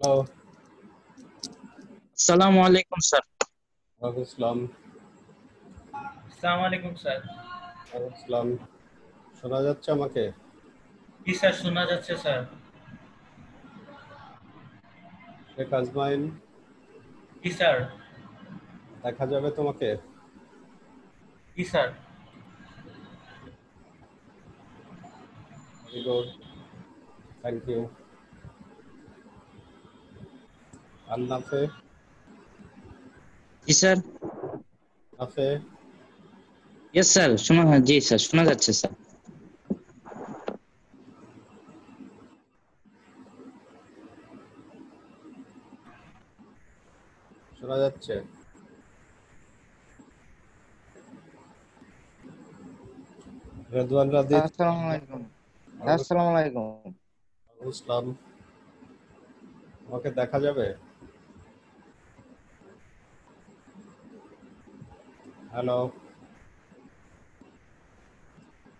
Hello, আসসালামু আলাইকুম sir. ওয়ালাইকুম আসসালাম। আসসালামু আলাইকুম স্যার। ওয়ালাইকুম আসসালাম। শোনা যাচ্ছে আমাকে? জি স্যার, শোনা যাচ্ছে স্যার। শেখ আজমাইন, জি স্যার। দেখা যাবে তোমাকে? জি sir. Very good, thank you. আর নাফে? জি স্যার। নাফে, ইয়েস স্যার, জি স্যার, শোনা যাচ্ছে স্যার। শোনা যাচ্ছে? রেদওয়ান রাদিদ, আসসালামু আলাইকুম। ওয়ালাইকুম আসসালামু আলাইকুম। আসসালাম। আমাকে দেখা যাবে? হ্যালো,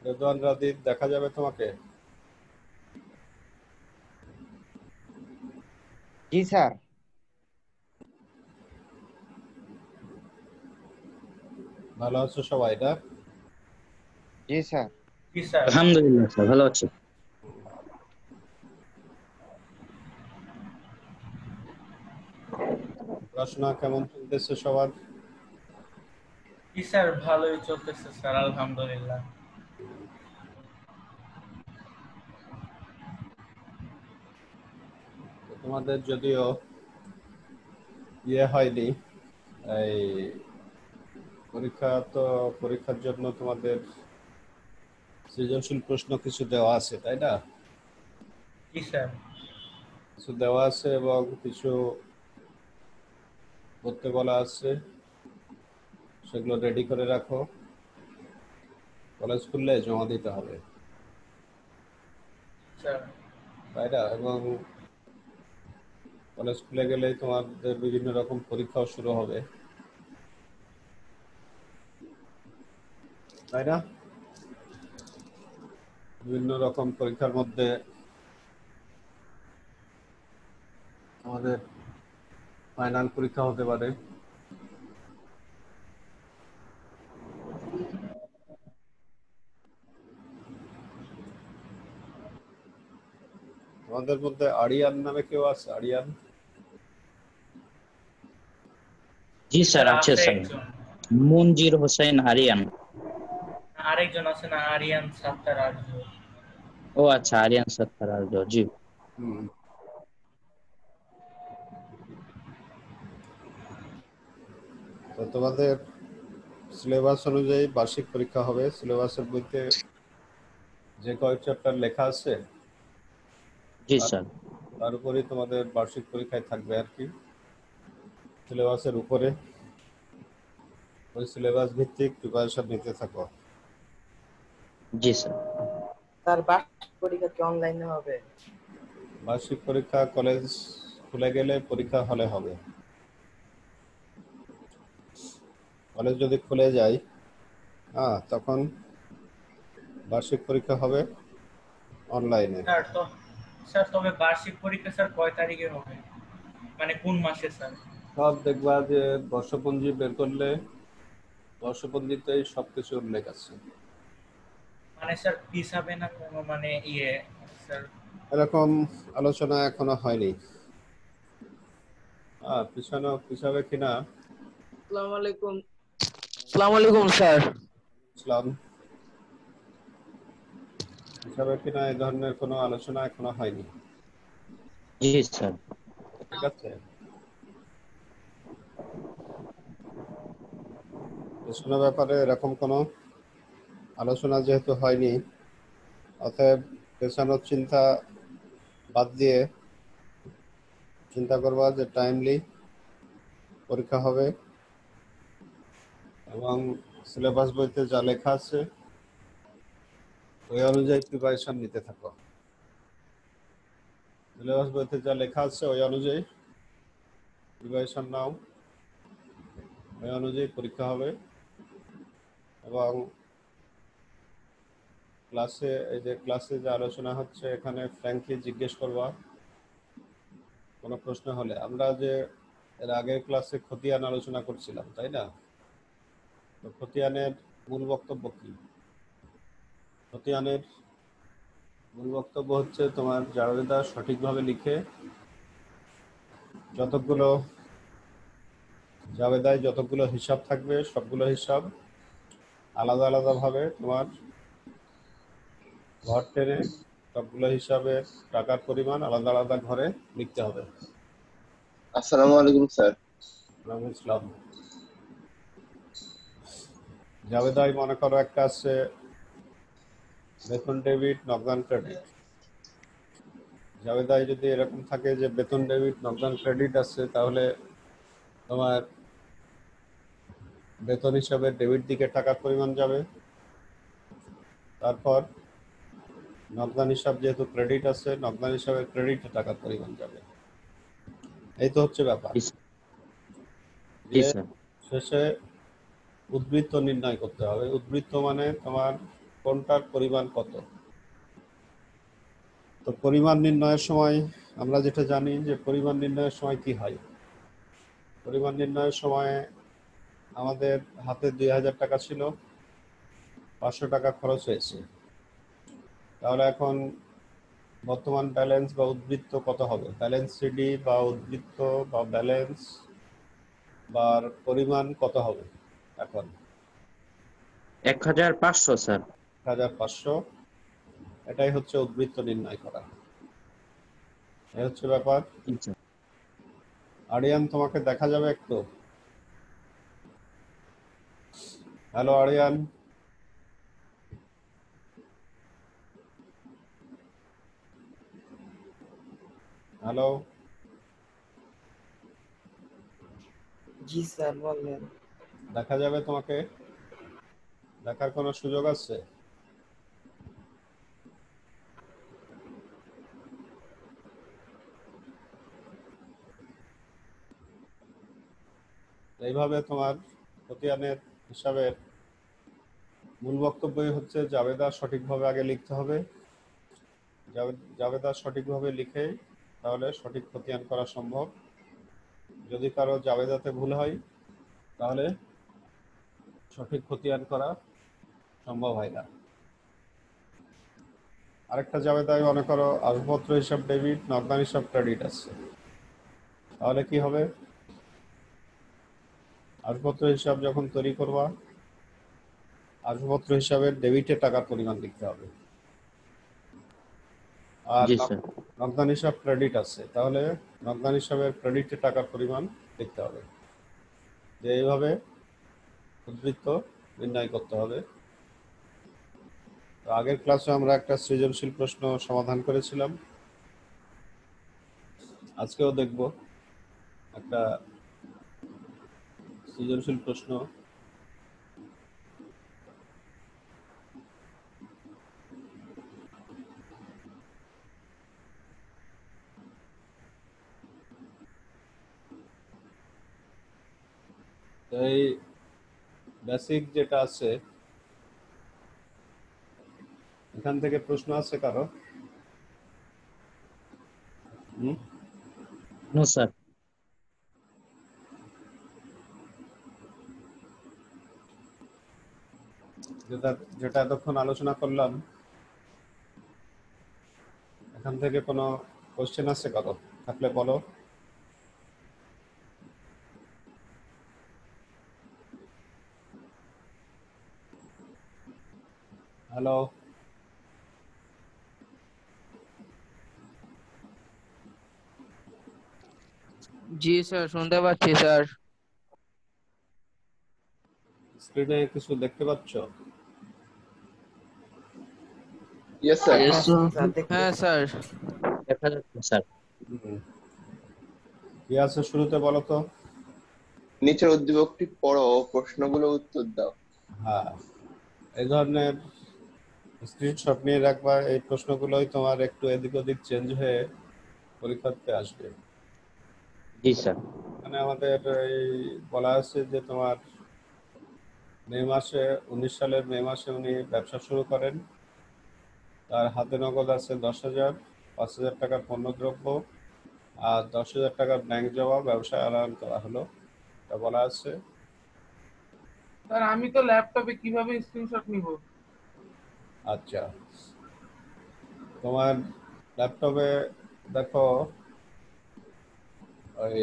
রেদওয়ান রাদিদ, দেখা যাবে তোমাকে? জি স্যার। ভালো আছো সবাই না? জি স্যার। জি স্যার। আলহামদুলিল্লাহ স্যার, ভালো আছি। পড়াশোনা কেমন চলতেছে সবার? জি স্যার, ভালোই চলতেছে স্যার, আলহামদুলিল্লাহ। তোমাদের যদিও ইয়ে হয়নি, এই পরীক্ষার জন্য তোমাদের সৃজনশীল প্রশ্ন কিছু দেওয়া আছে, তাই না? জি স্যার। কিছু দেওয়া আছে এবং কিছু করতে বলা আছে, সেগুলো রেডি করে রাখো। কলেজ খুললে জমা দিতে হবে, স্যার। তাই না? এবং কলেজ খুলে গেলেই তোমাদের বিভিন্ন রকম পরীক্ষাও শুরু হবে, তাই না? বিভিন্ন রকম পরীক্ষার মধ্যে আমাদের ফাইনাল পরীক্ষা হতে পারে। আমাদের মধ্যে আরিয়ান নামে কেউ আছে? আরিয়ান? জি স্যার, স্যার আছে আছে স্যার। একজন। মনজির হোসেন আরিয়ান। আরেকজন আছে না, আরিয়ান সাত্তার আরজু। ও আচ্ছা, আরিয়ান সত্তার আরজু, জি। হুম। তো তোমাদের সিলেবাস অনুযায়ী বার্ষিক পরীক্ষা হবে। সিলেবাসের বইতে যে কয়েক চ্যাপ্টার লেখা আছে জি তার স্যার। তার উপরেই তোমাদের বার্ষিক পরীক্ষায় থাকবে আর কি। সিলেবাসের উপরে ওই সিলেবাস ভিত্তিক প্রিপারেশন নিতে থাকো। জি স্যার। তার বার্ষিক পরীক্ষা কি অনলাইনে হবে? বার্ষিক পরীক্ষা কলেজ খুলে গেলে পরীক্ষা হলে হবে। কলেজ যদি খুলে যায়, তখন বার্ষিক পরীক্ষা হবে অনলাইনে। স্যার তবে বার্ষিক পরীক্ষা স্যার কয় তারিখে হবে, মানে কোন মাসে স্যার? সব দেখবা যে বর্ষপঞ্জি বের করলে বর্ষপঞ্জিতেই সবকিছু উল্লেখ আছে। মানে স্যার পিছাবে না কোনো, মানে স্যার? এরকম আলোচনা এখনো হয়নি। পিছাবে কিনা। আসসালামু আলাইকুম। আসসালামু আলাইকুম স্যার। ইসলাম, পিছাবে কিনা এই ধরনের কোনো আলোচনা এখনো হয়নি, জি স্যার। ঠিক আছে? পিছনের ব্যাপারে এরকম কোনো আলোচনা যেহেতু হয়নি, অতএব পেছানোর চিন্তা বাদ দিয়ে চিন্তা করবা যে টাইমলি পরীক্ষা হবে এবং সিলেবাস বইতে যা লেখা আছে ওই অনুযায়ী প্রিপারেশন নিতে থাকো। সিলেবাস বইতে যা লেখা আছে ওই অনুযায়ী প্রিপারেশন নাও, ওই অনুযায়ী পরীক্ষা হবে। এবং ক্লাসে যে আলোচনা হচ্ছে এখানে ফ্র্যাঙ্কলি জিজ্ঞেস করবা কোনো প্রশ্ন হলে। আমরা যে এর আগের ক্লাসে খতিয়ান আলোচনা করছিলাম, তাই না? তো খতিয়ানের মূল বক্তব্য কি? খতিয়ানের মূল বক্তব্য হচ্ছে তোমার জাবেদা সঠিকভাবে লিখে যতগুলো জাবেদায় যতগুলো হিসাব থাকবে সবগুলো হিসাব আলাদা আলাদাভাবে তোমার ঘর টেনে সবগুলো হিসাবের টাকার পরিমাণ আলাদা আলাদা ঘরে লিখতে হবে। আসসালামু আলাইকুম স্যার। ওয়ালাইকুম আসসালাম। জাবেদায় মনে করো একটা আছে বেতন ডেবিট নগদান ক্রেডিট। জাবেদায় যদি এরকম থাকে যে বেতন ডেবিট নগদান ক্রেডিট আছে, তাহলে তোমার বেতন হিসাবে ডেবিট দিকে টাকার পরিমাণ যাবে, তারপর নগদান হিসাব যেহেতু ক্রেডিট আছে, নগদান হিসাবে ক্রেডিটে টাকার পরিমাণ যাবে। এই তো হচ্ছে ব্যাপার। জি যে স্যার। শেষে উদ্বৃত্ত নির্ণয় করতে হবে। উদ্বৃত্ত মানে তোমার কোনটার পরিমাণ কত। তো পরিমাণ নির্ণয়ের সময় আমরা যেটা জানি যে পরিমাণ নির্ণয়ের সময় কি হয়। পরিমাণ নির্ণয়ের সময় আমাদের হাতে 2000 টাকা ছিল, 500 টাকা খরচ হয়েছে। তাহলে এখন বর্তমান ব্যালেন্স বা উদ্বৃত্ত কত হবে? ব্যালেন্স সিডি বা উদ্বৃত্ত বা ব্যালেন্স বা পরিমাণ কত হবে এখন? 1500 স্যার। 1500। এটাই হচ্ছে উদ্বৃত্ত নির্ণয় করা। এই হচ্ছে ব্যাপার। জি স্যার। আরিয়ান, তোমাকে দেখা যাবে একটু? হ্যালো আরিয়ান। হ্যালো। জি স্যার বললেন। দেখা যাবে তোমাকে? দেখার কোনো সুযোগ আছে? এইভাবে তোমার খতিয়ানের হিসাবের মূল বক্তব্যই হচ্ছে জাবেদা সঠিকভাবে আগে লিখতে হবে। জাবেদা সঠিকভাবে লিখে তাহলে সঠিক খতিয়ান করা সম্ভব। যদি কারো জাবেদাতে ভুল হয় তাহলে সঠিক খতিয়ান করা সম্ভব হয় না। আরেকটা জাবেদায় মনে করো আসবাবপত্র হিসাব ডেবিট নগদান হিসাব ক্রেডিট আছে, তাহলে কি হবে? আসবাবপত্র হিসাব যখন তৈরি করবা, আসবাবপত্র হিসাবের ডেবিটে টাকার পরিমাণ লিখতে হবে। আর জি স্যার। নগদান হিসাব ক্রেডিট আছে, তাহলে নগদান হিসাবের ক্রেডিটে টাকার পরিমাণ লিখতে হবে। যে এইভাবে উদ্বৃত্ত নির্ণয় করতে হবে। তো আগের ক্লাসে আমরা একটা সৃজনশীল প্রশ্ন সমাধান করেছিলাম, আজকেও দেখব একটা সৃজনশীল প্রশ্ন। এই বেসিক যেটা আছে এখান থেকে প্রশ্ন আছে কারো? No sir. যেটা যেটা এতক্ষণ আলোচনা করলাম এখান থেকে কোনো কোশ্চেন আছে কারো? থাকলে বলো। হ্যালো। জি স্যার শুনতে পাচ্ছি স্যার। স্ক্রিনে কিছু দেখতে পাচ্ছ? Yes sir. হ্যাঁ স্যার। দেখা যাচ্ছে স্যার। কি আছে শুরুতে বলো তো? নিচের উদ্দীপকটি পড়ো ও প্রশ্নগুলো উত্তর দাও। হ্যাঁ, এই ধরনের স্ক্রিনশট নিয়ে রাখবা। এই প্রশ্নগুলোই তোমার একটু এদিক ওদিক চেঞ্জ হয়ে পরীক্ষাতে আসবে। জি স্যার। মানে আমাদের এই বলা আছে যে তোমার মে মাসে 19 সালের মে মাসে উনি ব্যবসা শুরু করেন। তার হাতে নগদ আছে 10,000, 5,000 টাকার পণ্যদ্রব্য আর 10,000 টাকা ব্যাংক জমা ব্যবসায় আনয়ন করা হলো। তা বলা আছে। স্যার আমি তো ল্যাপটপে কিভাবে স্ক্রিনশট নিব? আচ্ছা, তোমার ল্যাপটপে দেখো ওই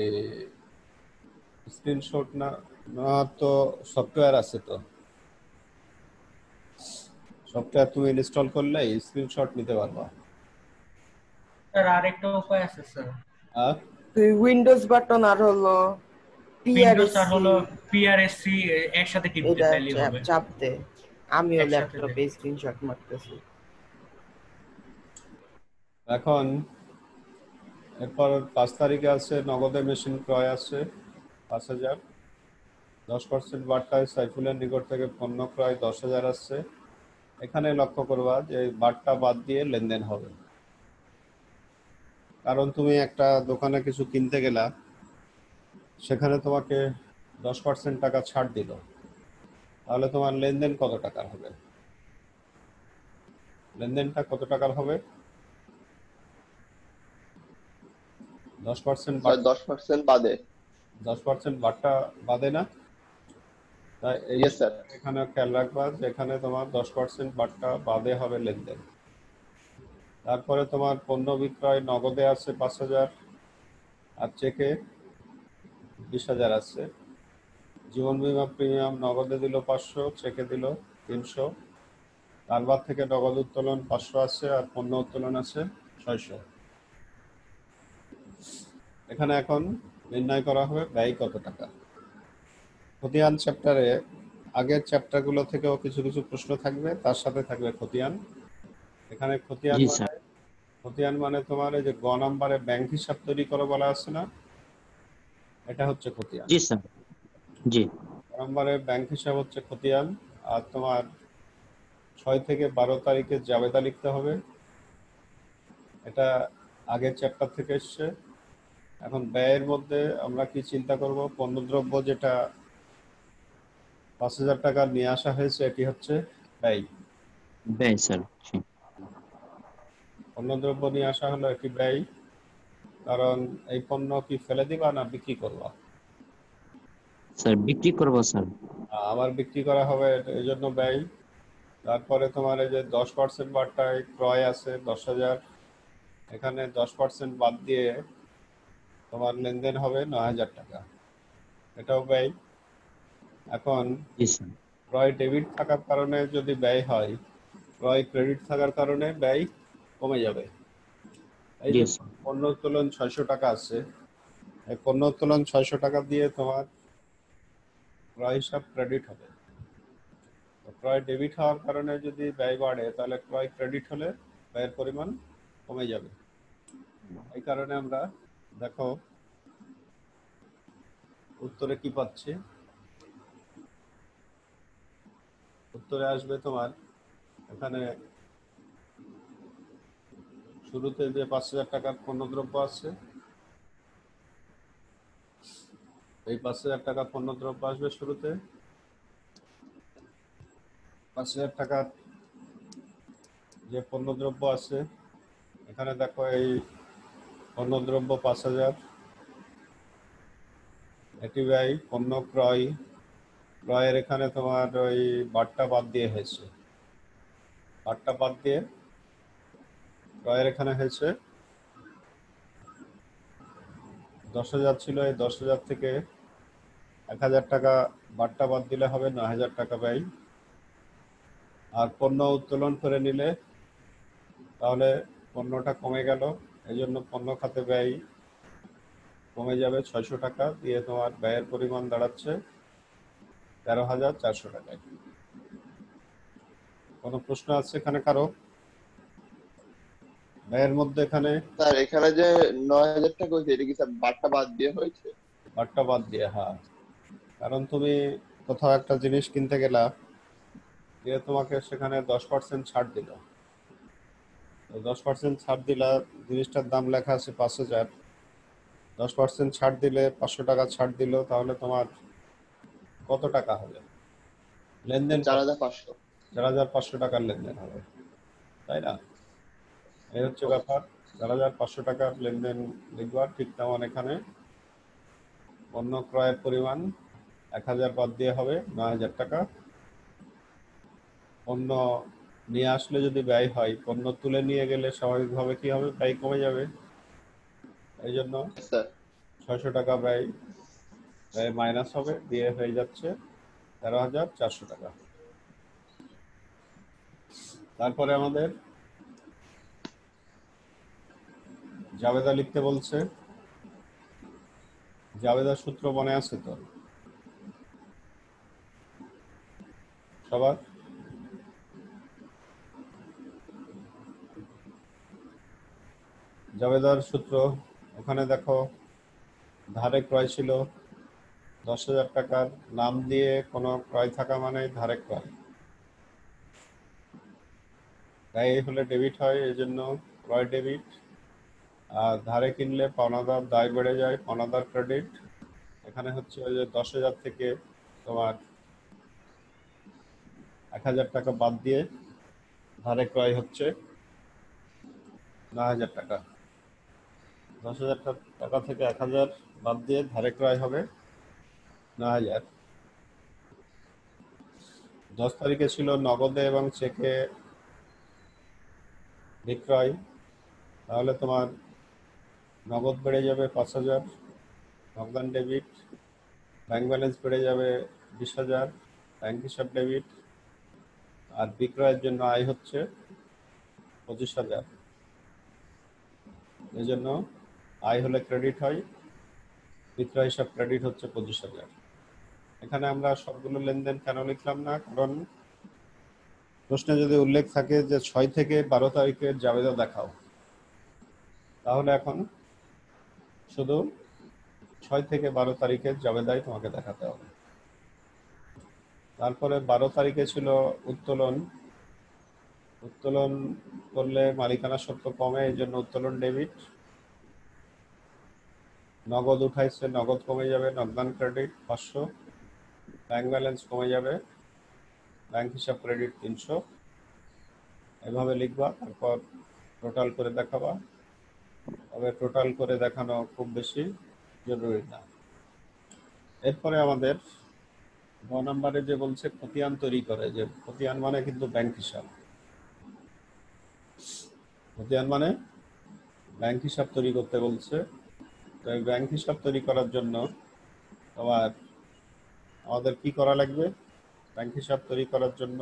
স্ক্রিনশট না নেওয়ার তো সফটওয়্যার আছে, তো সফটওয়্যার তুমি ইনস্টল করলে স্ক্রিনশট নিতে পারবা। স্যার আরেকটা উপায় আছে স্যার। আর উইন্ডোজ বাটন আর হলো উইন্ডোজ আর PRSC, হলো PRSC একসাথে টিপতে এটা তাইলেই হবে। চাপতে আমিও একসাথে ল্যাপটপে স্ক্রিনশট মারতেছি। এখন এরপর 5 তারিখে আছে নগদে মেশিন ক্রয় আছে 5,000। 10% বার্তায় সাইফুলের নিকট থেকে পণ্য ক্রয় 10,000 আসছে। এখানে লক্ষ্য করবা যে এই বার্তা বাদ দিয়ে লেনদেন হবে, কারণ তুমি একটা দোকানে কিছু কিনতে গেলা, সেখানে তোমাকে 10% টাকা ছাড় দিল, তাহলে তোমার লেনদেন কত টাকার হবে? লেনদেনটা কত টাকার হবে? 10% স্যার 10% বাদে। 10% বার্তা বাদে না? তাই এই ইয়েস স্যার। এখানে খেয়াল রাখবা যে এখানে তোমার 10% বার্তা বাদে হবে লেনদেন। তারপরে তোমার পণ্য বিক্রয় নগদে আছে 5,000 আর চেকে 20,000 আছে। জীবন বীমা প্রিমিয়াম নগদে দিল 500, চেকে দিল 300। তার বাদ থেকে নগদ উত্তোলন 500 আছে আর পণ্য উত্তোলন আছে 600। এখানে এখন নির্ণয় করা হবে ব্যয় কত টাকা। খতিয়ান চ্যাপ্টারে আগের চ্যাপ্টারগুলো থেকেও কিছু কিছু প্রশ্ন থাকবে, তার সাথে থাকবে খতিয়ান। এখানে খতিয়ান জি মানে স্যার। খতিয়ান মানে তোমার এই যে গ নাম্বারে ব্যাংক হিসাব তৈরি করো বলা আছে না, এটা হচ্ছে খতিয়ান। জি স্যার। জি গ নাম্বারে ব্যাংক হিসাব হচ্ছে খতিয়ান। আর তোমার 6 থেকে 12 তারিখে জাবেদা লিখতে হবে, এটা আগের চ্যাপ্টার থেকে এসছে। এখন ব্যয়ের মধ্যে আমরা কি চিন্তা করব? পণ্যদ্রব্য যেটা 5,000 টাকা নিয়ে আসা হয়েছে এটি হচ্ছে ব্যয়। ব্যয় স্যার। জি পণ্যদ্রব্য নিয়ে আসা হলো এটি ব্যয়, কারণ এই পণ্য কি ফেলে দিবা না বিক্রি করবা? স্যার, বিক্রি করবো স্যার। আবার বিক্রি করা হবে, এই জন্য ব্যয়। তারপরে তোমার এই যে 10% বার্তায় ক্রয় আছে 10,000, এখানে 10% বাদ দিয়ে তোমার লেনদেন হবে 9,000 টাকা, এটাও ব্যয়। এখন জি স্যার। ক্রয় ডেবিট থাকার কারণে যদি ব্যয় হয়, ক্রয় ক্রেডিট থাকার কারণে ব্যয় কমে যাবে। এই জি যে স্যার। পণ্য উত্তোলন 600 টাকা আছে, এই পণ্য উত্তোলন 600 টাকা দিয়ে তোমার ক্রয় হিসাব ক্রেডিট হবে। তো ক্রয় ডেবিট হওয়ার কারণে যদি ব্যয় বাড়ে, তাহলে ক্রয় ক্রেডিট হলে ব্যয়ের পরিমাণ কমে যাবে। এই কারণে আমরা দেখো উত্তরে কি পাচ্ছি। উত্তরে আসবে তোমার এখানে শুরুতে যে 5,000 টাকার পণ্যদ্রব্য আছে, এই 5,000 টাকা পণ্যদ্রব্য আসবে শুরুতে। 5,000 টাকার যে পণ্যদ্রব্য আছে, এখানে দেখো এই পণ্যদ্রব্য 5,000, এটি ব্যয়। পণ্য ক্রয়, ক্রয়ের এখানে তোমার ওই বারটা বাদ দিয়ে হয়েছে, বারটা বাদ দিয়ে ক্রয়ের এখানে হয়েছে 10,000 ছিল, এই 10,000 থেকে 1,000 টাকা বারটা বাদ দিলে হবে 9,000 টাকা ব্যয়। আর পণ্য উত্তোলন করে নিলে তাহলে পণ্যটা কমে গেল, এই জন্য পণ্য খাতে ব্যয় কমে যাবে 600 টাকা দিয়ে, তোমার ব্যয়ের পরিমাণ দাঁড়াচ্ছে 13,400 টাকায়। কোনো প্রশ্ন আছে এখানে কারো? ব্যয়ের মধ্যে এখানে স্যার এখানে যে 9,000 টাকা হয়েছে এটা কি স্যার বারটা বাদ দিয়ে হয়েছে? বারটা বাদ দিয়ে, হ্যাঁ। কারণ তুমি কোথাও একটা জিনিস কিনতে গেলা, দিয়ে তোমাকে সেখানে 10% ছাড় দিল, 10% ছাড় দিলা, জিনিসটার দাম লেখা আছে 5,000, 10% ছাড় দিলে 500 টাকা ছাড় দিল, তাহলে তোমার কত টাকা হবে লেনদেন? 4,500। 4,500 টাকার লেনদেন হবে, তাই না? এই হচ্ছে ব্যাপার। 4,500 টাকার লেনদেন লিখবা। ঠিক তেমন এখানে পণ্য ক্রয়ের পরিমাণ 1,000 বাদ দিয়ে হবে 9,000 টাকা। পণ্য নিয়ে আসলে যদি ব্যয় হয়, পণ্য তুলে নিয়ে গেলে স্বাভাবিকভাবে কি হবে, ব্যয় কমে যাবে। এই জন্য স্যার 600 টাকা ব্যয় মাইনাস হবে, দিয়ে হয়ে যাচ্ছে 13,400 টাকা। তারপরে আমাদের জাবেদা লিখতে বলছে। জাবেদার সূত্র মনে আছে তো সবার? জাবেদার সূত্র ওখানে দেখো, ধারে ক্রয় ছিল 10,000 টাকার, নাম দিয়ে কোনো ক্রয় থাকা মানে ধারে ক্রয়, ব্যয় হলে ডেবিট হয়, এই জন্য ক্রয় ডেবিট। আর ধারে কিনলে পাওনাদার দায় বেড়ে যায়, পাওনাদার ক্রেডিট। এখানে হচ্ছে ওই যে 10,000 থেকে তোমার 1,000 টাকা বাদ দিয়ে ধারে ক্রয় হচ্ছে 9,000 টাকা। 10,000 টাকা থেকে 1,000 বাদ দিয়ে ধারে ক্রয় হবে 9,000। 10 তারিখে ছিল নগদে এবং চেকে বিক্রয়, তাহলে তোমার নগদ বেড়ে যাবে 5,000, নগদান ডেবিট। ব্যাংক ব্যালেন্স বেড়ে যাবে 20,000, ব্যাংক হিসাব ডেবিট। আর বিক্রয়ের জন্য আয় হচ্ছে 25,000, এই জন্য আয় হলে ক্রেডিট হয়, বিক্রয় হিসাব ক্রেডিট হচ্ছে 25,000। এখানে আমরা সবগুলো লেনদেন কেন লিখলাম না, কারণ প্রশ্নে যদি উল্লেখ থাকে যে 6 থেকে 12 তারিখের জাবেদা দেখাও, তাহলে এখন শুধু 6 থেকে 12 তারিখের জাবেদাই তোমাকে দেখাতে হবে। তারপরে 12 তারিখে ছিল উত্তোলন। উত্তোলন করলে মালিকানা সত্ত্ব কমে, এই জন্য উত্তোলন ডেবিট। নগদ উঠাইছে, নগদ কমে যাবে, নগদান ক্রেডিট 500। ব্যাংক ব্যালেন্স কমে যাবে, ব্যাংক হিসাব ক্রেডিট 300। এভাবে লিখবা, তারপর টোটাল করে দেখাবা। তবে টোটাল করে দেখানো খুব বেশি জরুরি না। এরপরে আমাদের 9 নম্বরে যে বলছে খতিয়ান তৈরি করে, যে খতিয়ান মানে কিন্তু ব্যাংক হিসাব। খতিয়ান মানে ব্যাংক হিসাব তৈরি করতে বলছে। তো এই ব্যাংক হিসাব তৈরি করার জন্য তোমার আমাদের কি করা লাগবে? ব্যাংক হিসাব তৈরি করার জন্য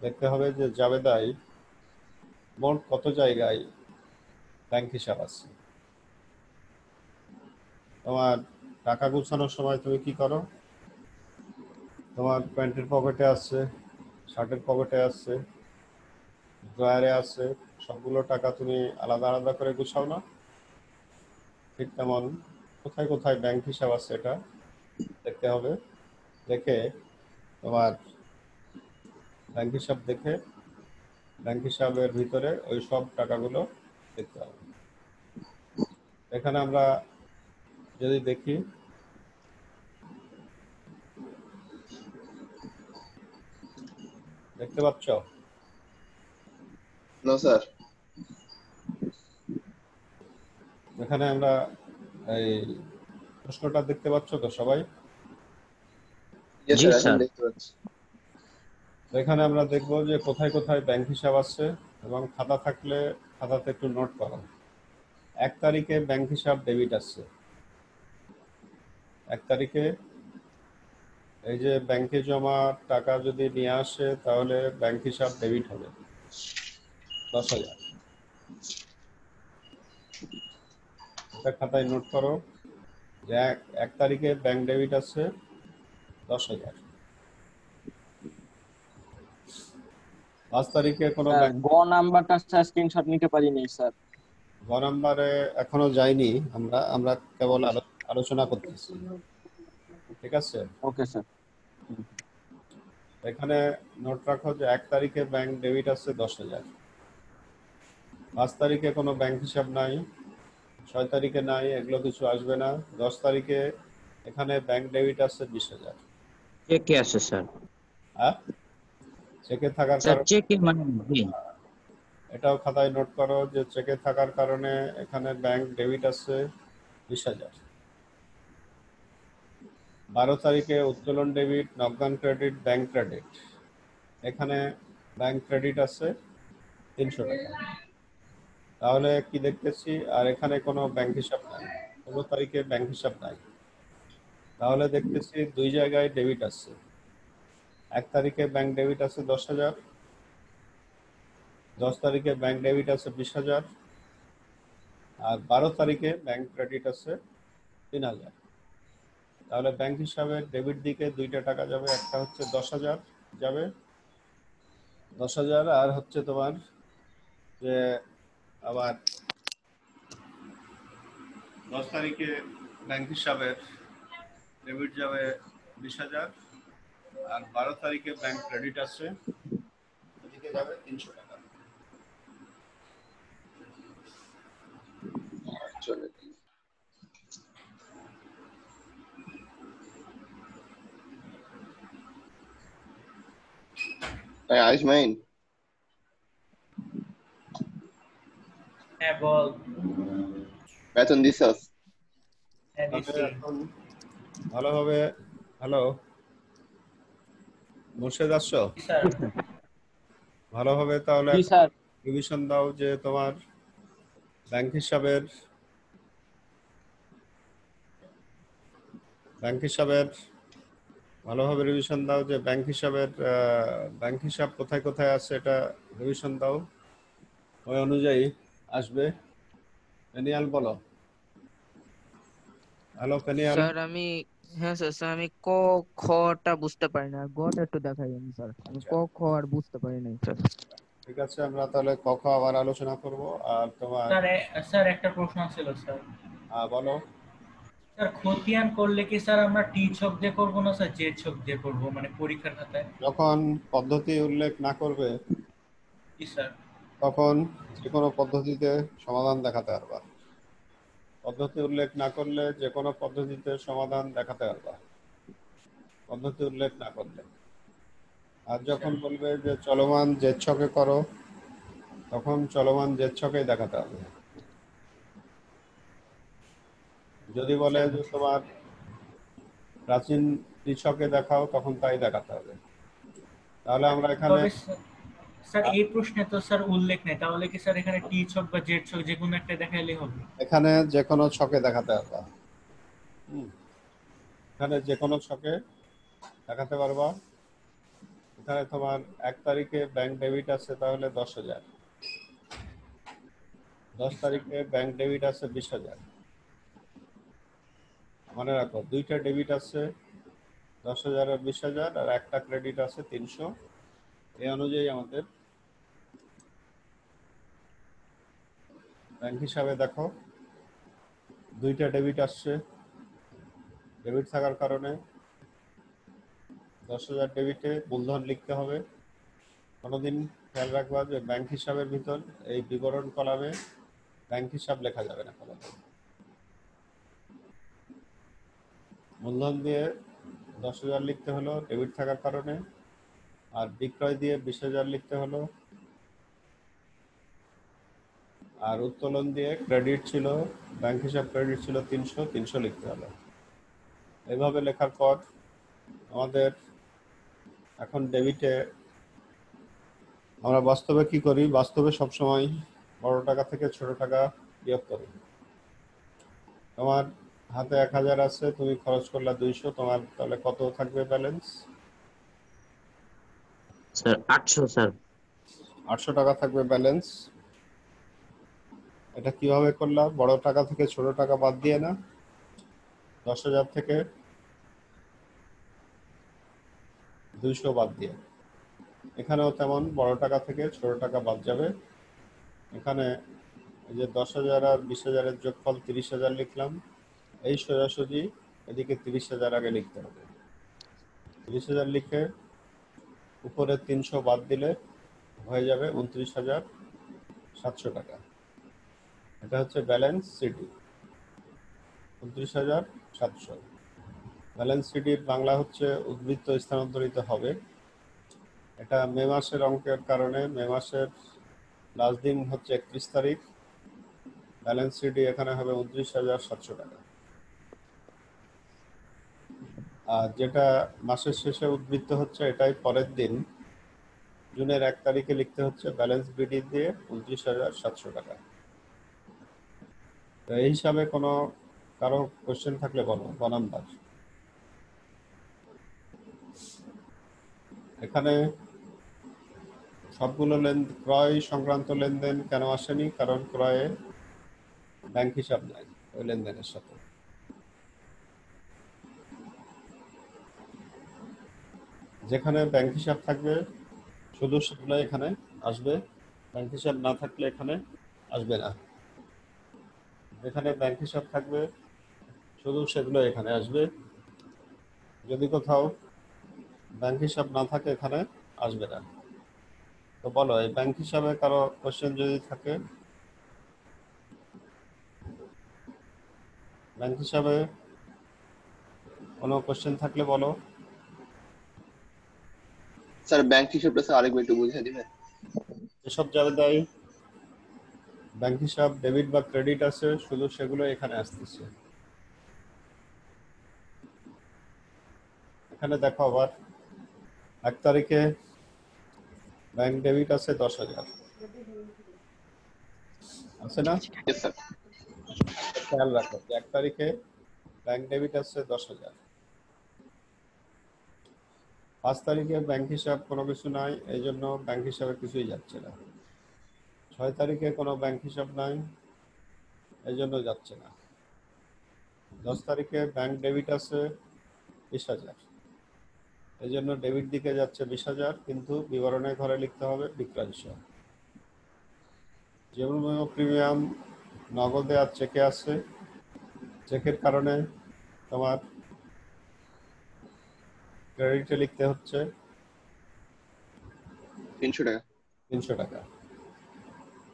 দেখতে হবে যে জাবেদায় মোট কত জায়গায় ব্যাংক হিসাব আছে। তোমার টাকা গুছানোর সময় তুমি কি করো? তোমার প্যান্টের পকেটে আছে, শার্টের পকেটে আছে, ড্রয়ারে আছে, সবগুলো টাকা তুমি আলাদা আলাদা করে গুছাও না? ঠিক তেমন কোথায় কোথায় ব্যাংক হিসাব আছে এটা দেখতে হবে। দেখে তোমার ব্যাংক হিসাব দেখে ব্যাংক হিসাবের ভিতরে ওই সব টাকাগুলো দেখতে হবে। এখানে আমরা যদি দেখি, দেখতে পাচ্ছ? No sir. এখানে আমরা এই প্রশ্নটা দেখতে পাচ্ছ তো সবাই? ইয়েস জি স্যার, এখন স্যার। দেখতে পাচ্ছি। তো এখানে আমরা দেখবো যে কোথায় কোথায় ব্যাংক হিসাব আছে, এবং খাতা থাকলে খাতাতে একটু নোট করো। 1 তারিখে ব্যাংক হিসাব ডেবিট আছে। 1 তারিখে এই যে ব্যাংকে জমা টাকা যদি নিয়ে আসে, তাহলে ব্যাংক হিসাব ডেবিট হবে 10,000। এটা খাতায় নোট করো যে 1 তারিখে ব্যাংক ডেবিট আছে 10,000। 5 তারিখে কোনো ব্যাংক গ নাম্বারটা স্যার স্ক্রিনশট নিতে পারিনি স্যার। গ নাম্বারে এখনো যায়নি, আমরা আমরা কেবল আলোচনা করতেছি, ঠিক আছে? Okay sir. এখানে নোট রাখো যে 1 তারিখে ব্যাংক ডেবিট আছে 10,000। 5 তারিখে কোনো ব্যাংক হিসাব নাই, 6 তারিখে নাই, এগুলো কিছু আসবে না। 10 তারিখে এখানে ব্যাংক ডেবিট আছে 20,000। চেকে আছে স্যার। হ্যাঁ, চেকে থাকার স্যার কারণ চেকে মানে জি। এটাও খাতায় নোট করো যে চেকে থাকার কারণে এখানে ব্যাংক ডেবিট আছে 20,000। 12 তারিখে উত্তোলন ডেবিট, নগদান ক্রেডিট, ব্যাংক ক্রেডিট। এখানে ব্যাংক ক্রেডিট আছে 300 টাকা। তাহলে কি দেখতেছি, আর এখানে কোনো ব্যাংক হিসাব নাই, 16 তারিখে ব্যাংক হিসাব নাই। তাহলে দেখতেছি দুই জায়গায় ডেবিট আছে। 1 তারিখে ব্যাংক ডেবিট আছে 10,000, 10 তারিখে ব্যাংক ডেবিট আছে 20,000, আর 12 তারিখে ব্যাংক ক্রেডিট আছে 3,000। তাহলে ব্যাংক হিসাবে ডেবিট দিকে দুইটা টাকা যাবে, একটা হচ্ছে 10,000 যাবে, 10,000, আর হচ্ছে তোমার যে আবার 10 তারিখে ব্যাংক হিসাবের ডেবিট যাবে 20,000, আর 12 তারিখে ব্যাংক ক্রেডিট আছে, এদিকে যাবে 300 টাকা। চলে আয়ুষ মাইন, হ্যাঁ বল। বেতন দিছস? হ্যাঁ তাহলে দিচ্ছি। এখন ভালোভাবে, হ্যালো মুর্শেদ আসছো, জি স্যার। ভালোভাবে তাহলে জি স্যার। রিভিশন দাও যে তোমার ব্যাংক হিসাবের ভালোভাবে রিভিশন দাও যে ব্যাংক হিসাব কোথায় কোথায় আছে, এটা রিভিশন দাও, ওই অনুযায়ী আসবে। পেনিয়াল বলো। হ্যালো পেনিয়াল। স্যার আমি হ্যাঁ স্যার স্যার আমি ক খ টা বুঝতে পারি না, গটা একটু দেখাই আমি স্যার, আমি ক খ আর বুঝতে পারি নাই স্যার। ঠিক আছে, আমরা তাহলে ক খ আবার আলোচনা করব। আর তোমার স্যার স্যার একটা প্রশ্ন ছিল স্যার। বলো। স্যার খতিয়ান করলে কি স্যার আমরা টি ছক দিয়ে করবো না স্যার জে ছক দিয়ে করবো, মানে পরীক্ষার খাতায়? যখন পদ্ধতি উল্লেখ না করবে জি স্যার। তখন যে কোনো পদ্ধতিতে সমাধান দেখাতে পারবা। পদ্ধতি উল্লেখ না করলে যে কোনো পদ্ধতিতে সমাধান দেখাতে পারবা, পদ্ধতি উল্লেখ না করলে। আর যখন বলবে যে চলমান জেদ ছকে করো, তখন চলমান জেদ ছকেই দেখাতে হবে। যদি বলে যে তোমার প্রাচীন ছকে দেখাও, তখন তাই দেখাতে হবে। তাহলে আমরা এখানে তবে স্যার এই প্রশ্নে তো স্যার উল্লেখ নেই, তাহলে কি স্যার এখানে টি ছক বা জেড ছক যে কোনো একটা দেখাইলেই হবে? এখানে যে কোনো ছকে দেখাতে পারবা। এখানে যে কোনো ছকে দেখাতে পারবা। এখানে তোমার 1 তারিখে ব্যাংক ডেবিট আছে তাহলে 10,000, 10 তারিখে ব্যাংক ডেবিট আছে 20,000। মনে রাখো দুইটা ডেবিট আছে 10,000 আর 20,000, আর একটা ক্রেডিট আছে 300। এই অনুযায়ী আমাদের ব্যাংক হিসাবে দেখো দুইটা ডেবিট আসছে, ডেবিট থাকার কারণে 10,000 ডেবিটে মূলধন লিখতে হবে। কোনোদিন খেয়াল রাখবা যে ব্যাংক হিসাবের ভিতর এই বিবরণ কলামে ব্যাংক হিসাব লেখা যাবে না কোনোদিন। মূলধন দিয়ে 10,000 লিখতে হলো ডেবিট থাকার কারণে, আর বিক্রয় দিয়ে 20,000 লিখতে হলো, আর উত্তোলন দিয়ে ক্রেডিট ছিল, ব্যাংক হিসাব ক্রেডিট ছিল 300 লিখতে হলো। এভাবে লেখার পর আমাদের এখন ডেবিটে আমরা বাস্তবে কি করি, বাস্তবে সবসময় বড় টাকা থেকে ছোট টাকা বিয়োগ করি। তোমার হাতে 1,000 আছে, তুমি খরচ করলা 200, তোমার তাহলে কত থাকবে ব্যালেন্স? Sir 800 sir. 800 টাকা থাকবে ব্যালেন্স। এটা কিভাবে করলা? বড় টাকা থেকে ছোট টাকা বাদ দিয়ে না, 10,000 থেকে 200 বাদ দিয়ে। এখানেও তেমন বড় টাকা থেকে ছোট টাকা বাদ যাবে। এখানে এই যে 10,000 আর 20,000-এর যোগফল 30,000 লিখলাম, এই সোজাসুজি এদিকে 30,000 আগে লিখতে হবে। 30,000 লিখে উপরে 300 বাদ দিলে হয়ে যাবে 29,700 টাকা। এটা হচ্ছে ব্যালেন্স সিডি, 29,700। ব্যালেন্স সিডির বাংলা হচ্ছে উদ্বৃত্ত স্থানান্তরিত হবে। এটা মে মাসের অঙ্কের কারণে মে মাসের লাস্ট দিন হচ্ছে 31 তারিখ, ব্যালেন্স সিডি এখানে হবে 29,700 টাকা। আর যেটা মাসের শেষে উদ্বৃত্ত হচ্ছে এটাই পরের দিন জুনের 1 তারিখে লিখতে হচ্ছে ব্যালেন্স বিডি দিয়ে 29,700 টাকা। তো এই হিসাবে কোনো কারো কোশ্চেন থাকলে বলো। 2 নাম্বার, এখানে সবগুলো ক্রয় সংক্রান্ত লেনদেন কেন আসেনি? কারণ ক্রয়ে ব্যাংক হিসাব নাই ওই লেনদেনের সাথে। যেখানে ব্যাংক হিসাব থাকবে শুধু সেগুলো এখানে আসবে, ব্যাংক হিসাব না থাকলে এখানে আসবে না। যেখানে ব্যাংক হিসাব থাকবে শুধু সেগুলো এখানে আসবে, যদি কোথাও ব্যাংক হিসাব না থাকে এখানে আসবে না। তো বলো, এই ব্যাংক হিসাবে কারো কোশ্চেন যদি থাকে, ব্যাংক হিসাবে কোনো কোশ্চেন থাকলে বলো। স্যার ব্যাংক হিসাবটা স্যার আরেকবার একটু বুঝিয়ে দিবেন? যেসব জায়গায় ব্যাংক হিসাব ডেবিট বা ক্রেডিট আছে শুধু সেগুলো এখানে আসতেছে। এখানে দেখো আবার 1 তারিখে ব্যাংক ডেবিট আছে 10,000, আছে না? Yes sir. খেয়াল রাখো যে 1 তারিখে ব্যাংক ডেবিট আছে 10,000। 5 তারিখে ব্যাংক হিসাব কোনো কিছু নাই, এই জন্য ব্যাংক হিসাবে কিছুই যাচ্ছে না। 6 তারিখে কোনো ব্যাংক হিসাব নাই, এই জন্য যাচ্ছে না। 10 তারিখে ব্যাংক ডেবিট আছে 20,000, এই জন্য ডেবিট দিকে যাচ্ছে 20,000, কিন্তু বিবরণের ঘরে লিখতে হবে বিক্রয়াংশ। যেমন প্রিমিয়াম নগদে আর চেকে আছে, চেকের কারণে তোমার ক্রেডিটে লিখতে হচ্ছে 300 টাকা। 300 টাকা।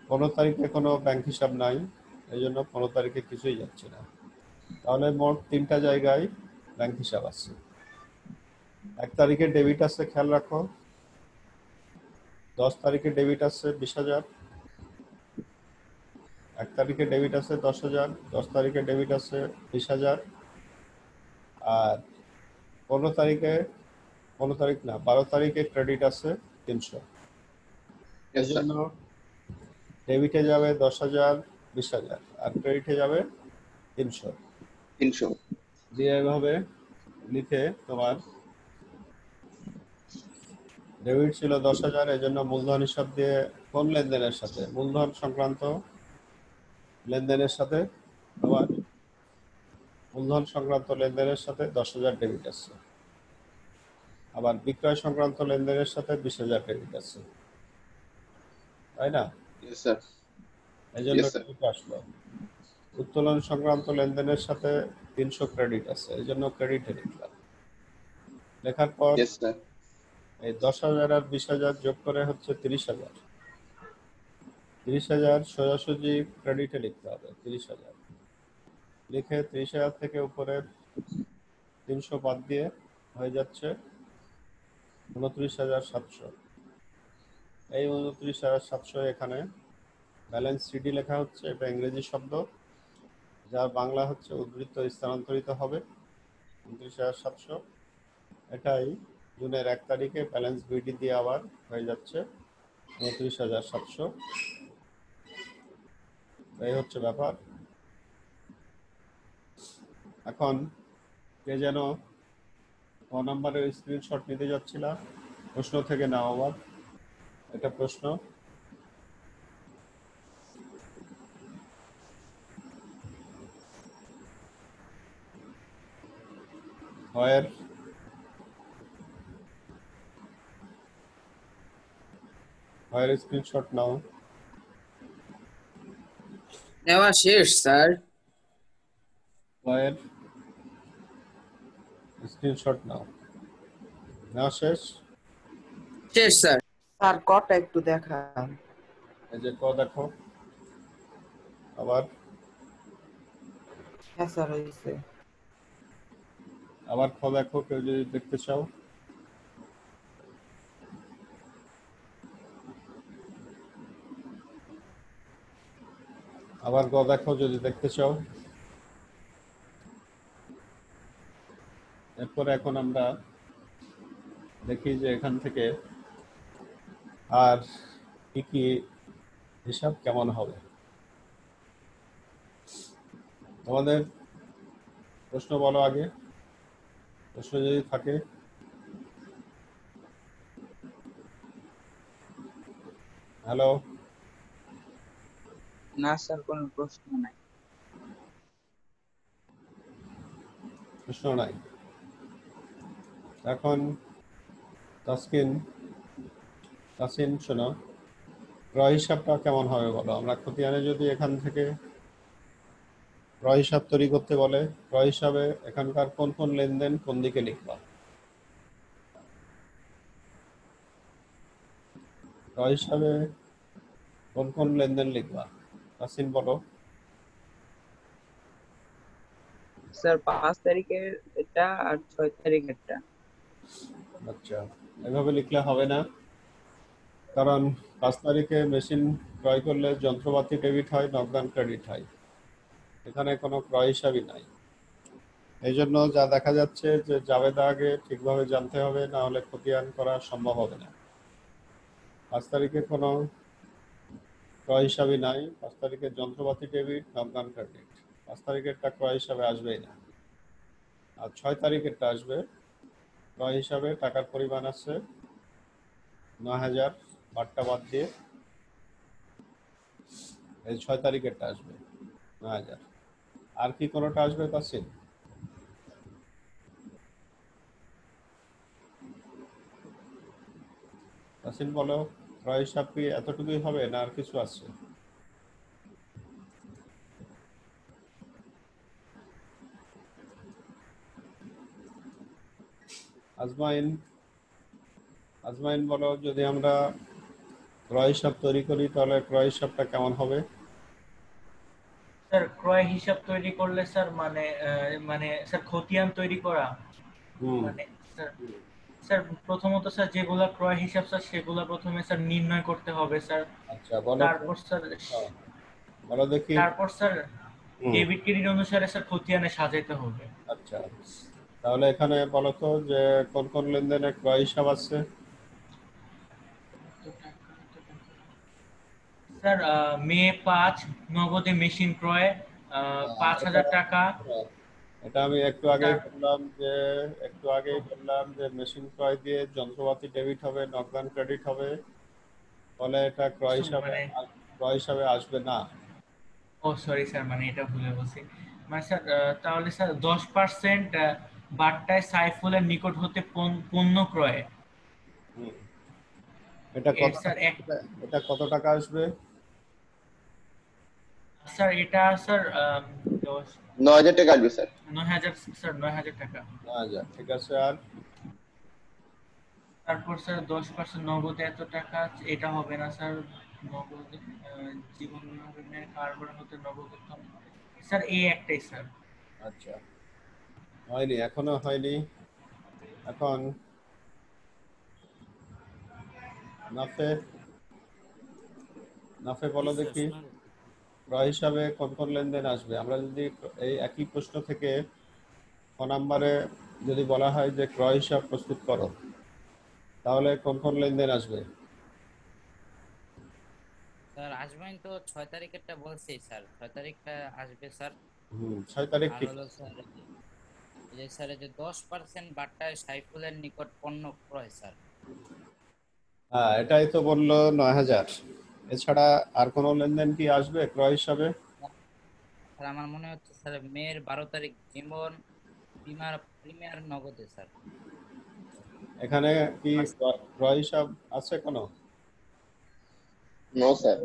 15 তারিখে কোনো ব্যাংক হিসাব নাই, এই জন্য 15 তারিখে কিছুই যাচ্ছে না। তাহলে মোট 3টা জায়গায় ব্যাংক হিসাব আছে। 1 তারিখে ডেবিট আছে, খেয়াল রাখো। 10 তারিখে ডেবিট আছে 20,000, 1 তারিখে ডেবিট আছে 10,000, 10 তারিখে ডেবিট আছে 20,000, আর 15 তারিখ না 12 তারিখে ক্রেডিট আছে 300। এই ইয়েস স্যার। জন্য ডেবিটে যাবে 10,000, 20,000, আর ক্রেডিটে যাবে 300 300। দিয়ে এভাবে লিখে তোমার ডেবিট ছিল 10,000, এই জন্য মূলধন হিসাব দিয়ে কোন লেনদেনের সাথে? মূলধন সংক্রান্ত লেনদেনের সাথে। আবার মূলধন সংক্রান্ত লেনদেনের সাথে 10,000 ডেবিট আছে, আবার বিক্রয় সংক্রান্ত লেনদেনের সাথে 20,000 ডেবিট আছে, তাই না? Yes sir. এই জন্য Yes, sir. ডেবিট আসলো। উত্তোলন সংক্রান্ত লেনদেনের সাথে 300 ক্রেডিট আছে, এই জন্য ক্রেডিটে লিখলাম। লেখার পর ইয়েস স্যার। এই 10,000 আর 20,000 যোগ করে হচ্ছে 30,000। 30,000 সোজাসুজি ক্রেডিটে লিখতে হবে। 30,000 লিখে 30,000 থেকে উপরের 300 বাদ দিয়ে হয়ে যাচ্ছে 29,700। এই 29,700 এখানে ব্যালেন্স সিডি লেখা হচ্ছে, এটা ইংরেজি শব্দ, যার বাংলা হচ্ছে উদ্বৃত্ত স্থানান্তরিত হবে 29,700। এটাই জুনের 1 তারিখে ব্যালেন্স বিডি দিয়ে আবার হয়ে যাচ্ছে 29,700। এই হচ্ছে ব্যাপার। এখন কে যেন ক নাম্বারের স্ক্রিনশট নিতে যাচ্ছিলাম, প্রশ্ন থেকে নাও আবার। এটা প্রশ্ন। হয় স্ক্রিনশট নাও। নেওয়া শেষ স্যার। হয় স্ক্রিনশট নাও। নেওয়া শেষ? শেষ স্যার। স্যার কটা একটু দেখান। এই যে ক দেখো আবার, হ্যাঁ স্যার হয়েছে। আবার খ দেখো কেউ যদি দেখতে চাও। আবার গ দেখো যদি দেখতে চাও। এরপরে এখন আমরা দেখি যে এখান থেকে আর কি কি হিসাব কেমন হবে। তোমাদের প্রশ্ন বলো আগে, প্রশ্ন যদি থাকে। হ্যালো, না স্যার কোনো প্রশ্ন নাই। প্রশ্ন নাই। এখন তাসকিন, তাসিন শোনো, ক্রয় হিসাবটা কেমন হবে বলো। আমরা খতিয়ানে যদি এখান থেকে ক্রয় হিসাব তৈরি করতে বলে, ক্রয় হিসাবে এখানকার কোন কোন লেনদেন কোন দিকে লিখবা? ক্রয় হিসাবে কোন কোন লেনদেন লিখবা? তাসিন বলো। স্যার 5 তারিখের এটা আর 6 তারিখেরটা। আচ্ছা, এভাবে লিখলে হবে না, কারণ 5 তারিখে মেশিন ক্রয় করলে যন্ত্রপাতি ডেবিট হয়, নগদান ক্রেডিট হয়, এখানে কোনো ক্রয় হিসাবই নাই। এই জন্য যা দেখা যাচ্ছে যে জাবেদা আগে ঠিকভাবে জানতে হবে, না হলে খতিয়ান করা সম্ভব হবে না। 5 তারিখে কোনো ক্রয় হিসাবই নাই। 5 তারিখে যন্ত্রপাতি ডেবিট, নগদান ক্রেডিট, 5 তারিখেরটা ক্রয় হিসাবে আসবেই না। আর 6 তারিখেরটা আসবে। ক্রয় হিসাবে টাকার পরিমাণ আছে 9,000, বাট্টা বাদ দিয়ে এই 6 তারিখেরটা আসবে 9,000। আর কি কোনোটা আসবে তাসিন? তাসিন বলো, ক্রয় হিসাব কি এতটুকুই হবে না আর কিছু আছে? আজমাইন, আজমাইন বলো, যদি আমরা ক্রয় হিসাব তৈরি করি তাহলে ক্রয় হিসাবটা কেমন হবে? স্যার ক্রয় হিসাব তৈরি করলে স্যার মানে স্যার খতিয়ান তৈরি করা হুম, মানে স্যার স্যার প্রথমত স্যার যেগুলা ক্রয় হিসাব স্যার সেগুলা প্রথমে স্যার নির্ণয় করতে হবে স্যার। আচ্ছা বলো তো। তারপর স্যার হ্যাঁ, বলো দেখি। তারপর স্যার হুম, ডেবিট ক্রেডিট অনুসারে স্যার খতিয়ানে সাজাইতে হবে। আচ্ছা, তাহলে এখানে বলো তো যে কোন কোন লেনদেনের ক্রয় হিসাব আছে? স্যার মে 5 নগদে মেশিন ক্রয় এটা 5,000 টাকা। হ্যাঁ, এটা আমি তার একটু আগেই বললাম যে মেশিন ক্রয় দিয়ে যন্ত্রপাতি ডেবিট হবে, নগদান ক্রেডিট হবে, ফলে এটা মানে ক্রয় হিসাবে আসবে না। ও সরি স্যার মানে এটা ভুলে বলছি। মানে স্যার তাহলে স্যার 10% বাট্টায় সাইফুলের নিকট হতে পণ্য ক্রয়। হুম, এটা কত স্যার এটা কত টাকা আসবে? স্যার এটা স্যার 9,000 টাকা আসবে স্যার। 9,000 স্যার 9,000 টাকা। 9,000, ঠিক আছে। আর তারপর স্যার 10% নগদে এত টাকা, এটা হবে না স্যার। নগদ জীবন বীমা ঋণের কারবার হতে নগদ উত্তোলন। স্যার এই একটাই স্যার। আচ্ছা, হয়নি, এখনো হয়নি। এখন নাফে, নাফে বলো দেখি, ক্রয় হিসাবে কোন কোন লেনদেন আসবে? আমরা যদি এই একই প্রশ্ন থেকে ক নাম্বারে যদি বলা হয় যে ক্রয় হিসাব প্রস্তুত করো, তাহলে কোন কোন লেনদেন আসবে? স্যার আসবেন তো 6 তারিখেরটা বলছি স্যার, 6 তারিখটা আসবে স্যার। 6 তারিখ আর ঠিক হলো আছে। স্যার এই যে স্যার এই যে 10% বাট্টায় সাইফুলের নিকট পণ্য ক্রয় স্যার। হ্যাঁ, এটাই তো বললো 9,000। এছাড়া আর কোনো লেনদেন কি আসবে ক্রয় হিসাবে? স্যার আমার মনে হচ্ছে স্যার মের 12 তারিখ জীবন বীমার প্রিমিয়ার নগদে স্যার। এখানে কি ক্রয় হিসাব আছে কোনো? No sir.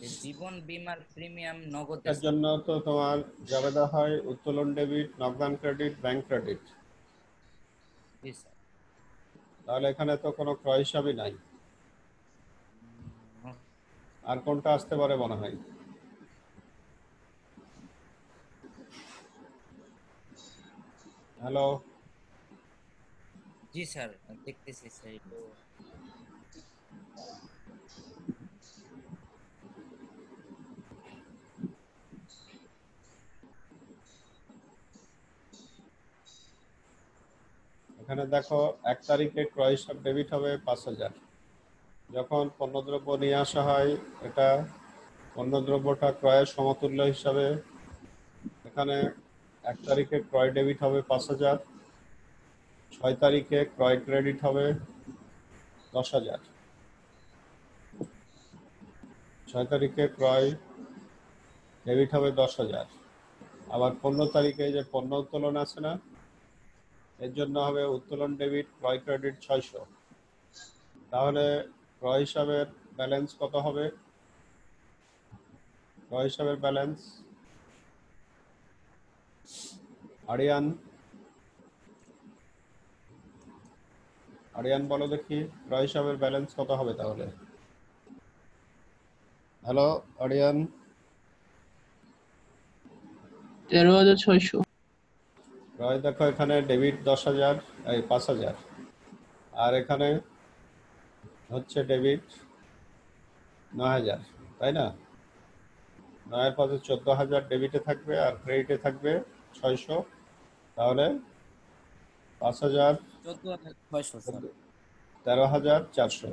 এই জীবন বীমার প্রিমিয়াম নগদে এটার স্যার। জন্য তো তোমার জাবেদা হয় উত্তোলন ডেবিট, নগদান ক্রেডিট, ব্যাংক ক্রেডিট। জি স্যার। তাহলে এখানে তো কোনো ক্রয় হিসাবই নাই। নো। আর কোনটা আসতে পারে মনে হয়? হ্যালো, জি স্যার দেখতেছি স্যার একটু। এখানে দেখো 1 তারিখে ক্রয় হিসাব ডেবিট হবে 5,000। যখন পণ্যদ্রব্য নিয়ে আসা হয়, এটা পণ্যদ্রব্যটা ক্রয়ের সমতুল্য হিসাবে এখানে 1 তারিখে ক্রয় ডেবিট হবে 5,000, 6 তারিখে ক্রয় ক্রেডিট হবে 10,000। 6 তারিখে ক্রয় ডেবিট হবে 10,000। আবার 15 তারিখে যে পণ্য উত্তোলন আছে না, এর জন্য হবে উত্তোলন ডেবিট ক্রয় ক্রেডিট 600। তাহলে ক্রয় হিসাবের ব্যালেন্স কত হবে? ক্রয় হিসাবের ব্যালেন্স আরিয়ান বলো দেখি, ক্রয় হিসাবের ব্যালেন্স কত হবে তাহলে? হ্যালো আরিয়ান। 13,600। ক্রয় দেখো এখানে ডেবিট 10,000, এই 5,000, আর এখানে হচ্ছে ডেবিট 9,000, তাই না? 9 পাশে 14,000 ডেবিটে থাকবে আর ক্রেডিটে থাকবে 600। তাহলে 5,000 14,600 স্যার। 13,400।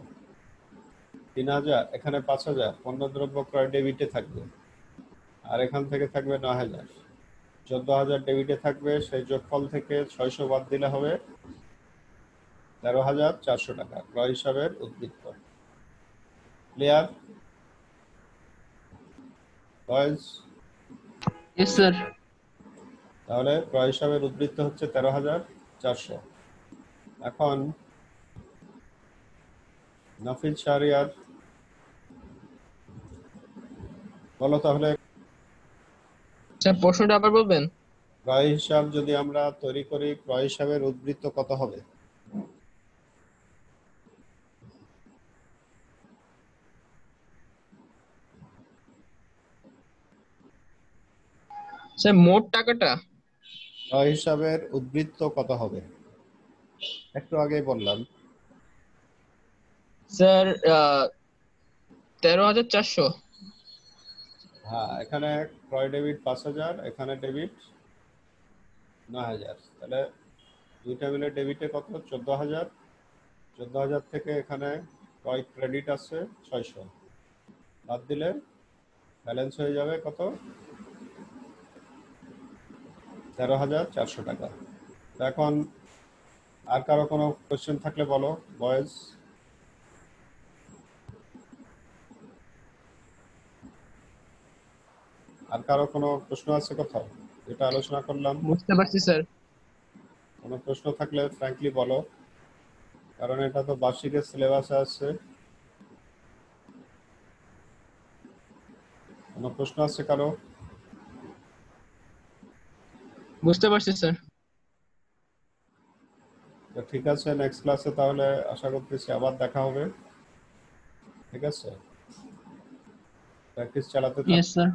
3,000 এখানে 5,000 পণ্যদ্রব্য ক্রয় ডেবিটে থাকবে, আর এখান থেকে থাকবে 9,000। 14,000 ডেবিটে থাকবে, সেই যোগফল থেকে 600 বাদ দিলে হবে 13,400 টাকা ক্রয় হিসাবের উদ্বৃত্ত। Clear boys? Yes sir. তাহলে ক্রয় হিসাবের উদ্বৃত্ত হচ্ছে 13,400। এখন নাফিজ শাহরিয়ার বলো তাহলে, স্যার প্রশ্নটা আবার বলবেন? ক্রয় হিসাব যদি আমরা তৈরি করি, ক্রয় হিসাবের উদ্বৃত্ত কত হবে? স্যার মোট টাকাটা? ক্রয় হিসাবের উদ্বৃত্ত কত হবে? একটু আগেই বললাম। স্যার 13,400। হ্যাঁ, এখানে ক্রয় ডেবিট 5,000, এখানে ডেবিট 9,000, তাহলে দুইটা মিলে ডেবিটে কত? 14,000। 14,000 থেকে এখানে ক্রয় ক্রেডিট আছে 600, বাদ দিলে ব্যালেন্স হয়ে যাবে কত? 13,400 টাকা। তো এখন আর কারো কোনো কোশ্চেন থাকলে বলো বয়েজ। আর কারো কোনো প্রশ্ন আছে কোথাও যেটা আলোচনা করলাম? বুঝতে পারছি স্যার। কোনো প্রশ্ন থাকলে ফ্র্যাঙ্কলি বলো, কারণ এটা তো বার্ষিকের সিলেবাসে আছে। কোনো প্রশ্ন আছে কারো? বুঝতে পারছি স্যার। তো ঠিক আছে, নেক্সট ক্লাসে তাহলে আশা করতেছি আবার দেখা হবে। ঠিক আছে, প্র্যাকটিস চালাতে থাকো। Yes sir.